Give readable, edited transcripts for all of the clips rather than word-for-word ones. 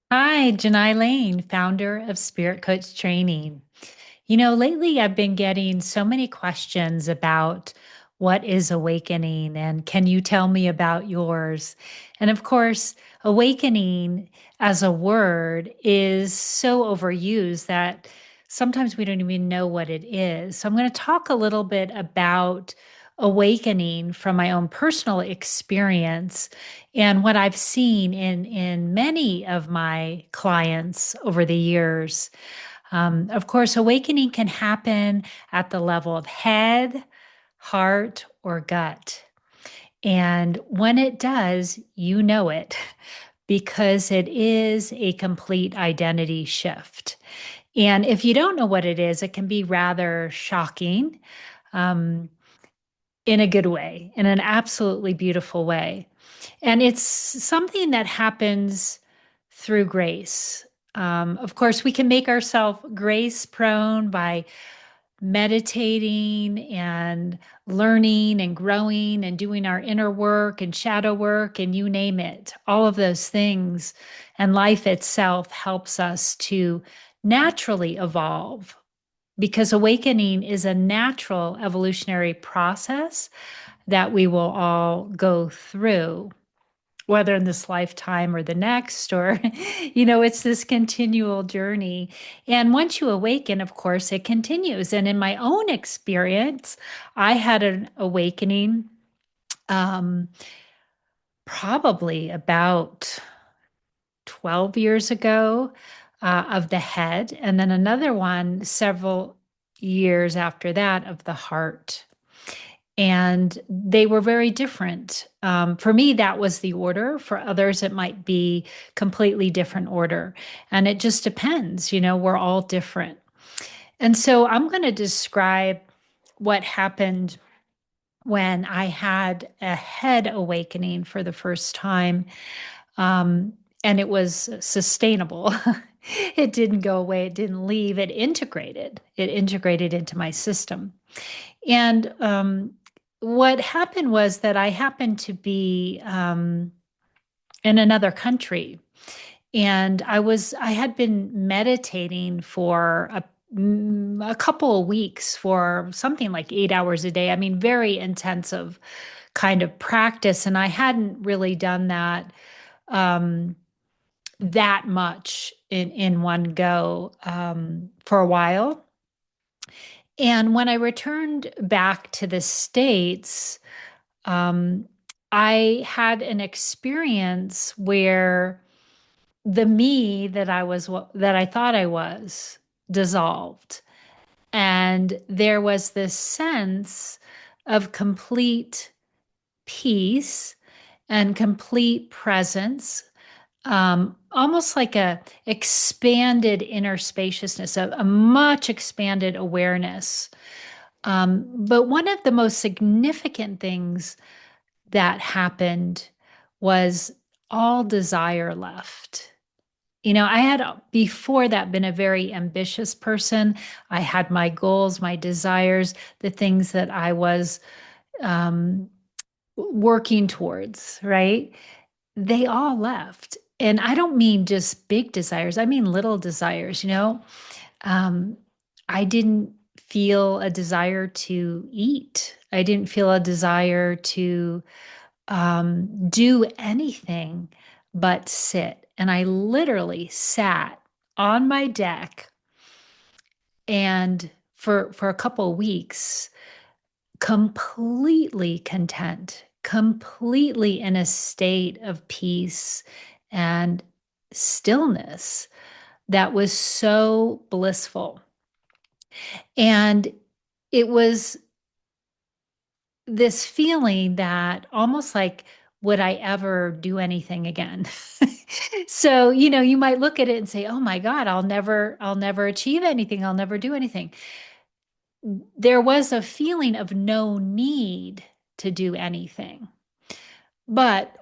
Hi, Janai Lane, founder of Spirit Coach Training. Lately I've been getting so many questions about what is awakening and can you tell me about yours? And of course, awakening as a word is so overused that sometimes we don't even know what it is. So I'm going to talk a little bit about awakening from my own personal experience and what I've seen in many of my clients over the years. Of course, awakening can happen at the level of head, heart, or gut. And when it does, you know it because it is a complete identity shift. And if you don't know what it is, it can be rather shocking um, in a good way, in an absolutely beautiful way. And it's something that happens through grace. Of course, we can make ourselves grace prone by meditating and learning and growing and doing our inner work and shadow work and you name it, all of those things. And life itself helps us to naturally evolve because awakening is a natural evolutionary process that we will all go through whether in this lifetime or the next, or, it's this continual journey. And once you awaken, of course, it continues. And in my own experience, I had an awakening um, probably about 12 years ago of the head, and then another one several years after that of the heart. And they were very different. For me, that was the order. For others, it might be completely different order. And it just depends, we're all different. And so I'm going to describe what happened when I had a head awakening for the first time. Um, and it was sustainable. It didn't go away, it didn't leave, it integrated into my system. And what happened was that I happened to be in another country, and I had been meditating for a couple of weeks for something like 8 hours a day. I mean, very intensive kind of practice, and I hadn't really done that um, that much in one go for a while. And when I returned back to the States, um, I had an experience where the me that that I thought I was dissolved. And there was this sense of complete peace and complete presence, almost like a expanded inner spaciousness, a much expanded awareness. But one of the most significant things that happened was all desire left. I had before that been a very ambitious person. I had my goals, my desires, the things that I was um, working towards, right? They all left. And I don't mean just big desires, I mean little desires. Um, I didn't feel a desire to eat, I didn't feel a desire to do anything but sit. And I literally sat on my deck and for a couple of weeks, completely content, completely in a state of peace and stillness that was so blissful. And it was this feeling that almost like, would I ever do anything again? So, you might look at it and say, "Oh my God, I'll never achieve anything. I'll never do anything." There was a feeling of no need to do anything. But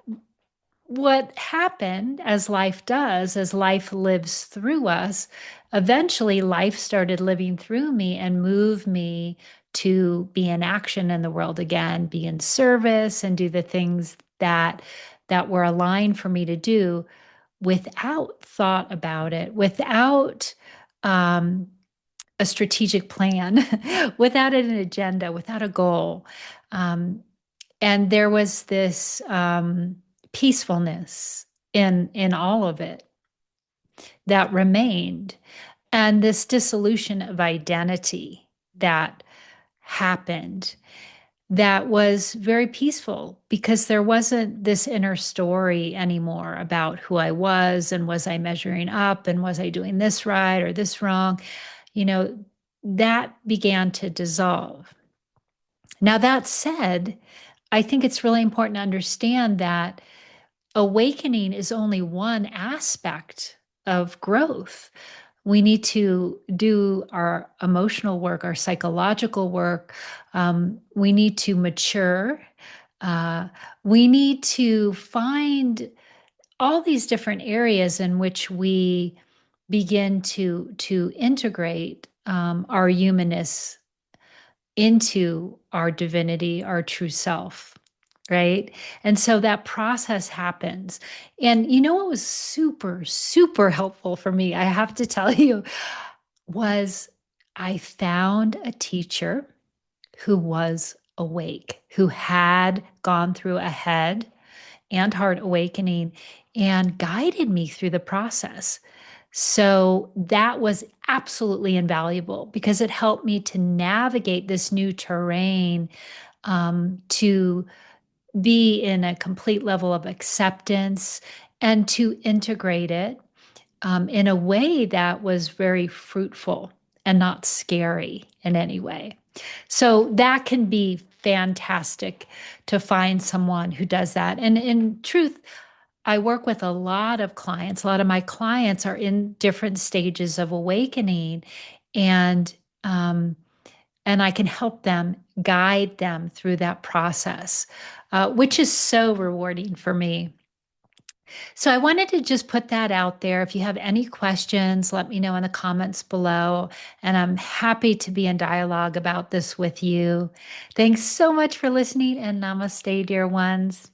what happened, as life does, as life lives through us, eventually life started living through me and moved me to be in action in the world again, be in service and do the things that were aligned for me to do, without thought about it, without um, a strategic plan, without an agenda, without a goal. Um, and there was this peacefulness in all of it that remained, and this dissolution of identity that happened that was very peaceful because there wasn't this inner story anymore about who I was and was I measuring up and was I doing this right or this wrong. You know, that began to dissolve. Now, that said, I think it's really important to understand that awakening is only one aspect of growth. We need to do our emotional work, our psychological work. We need to mature. Uh, we need to find all these different areas in which we begin to integrate our humanness into our divinity, our true self, right? And so that process happens. And you know what was super, super helpful for me, I have to tell you, was I found a teacher who was awake, who had gone through a head and heart awakening and guided me through the process. So that was absolutely invaluable because it helped me to navigate this new terrain, to be in a complete level of acceptance and to integrate it in a way that was very fruitful and not scary in any way. So that can be fantastic to find someone who does that. And in truth, I work with a lot of clients. A lot of my clients are in different stages of awakening, and um, and I can help them, guide them through that process, which is so rewarding for me. So I wanted to just put that out there. If you have any questions, let me know in the comments below, and I'm happy to be in dialogue about this with you. Thanks so much for listening, and namaste, dear ones.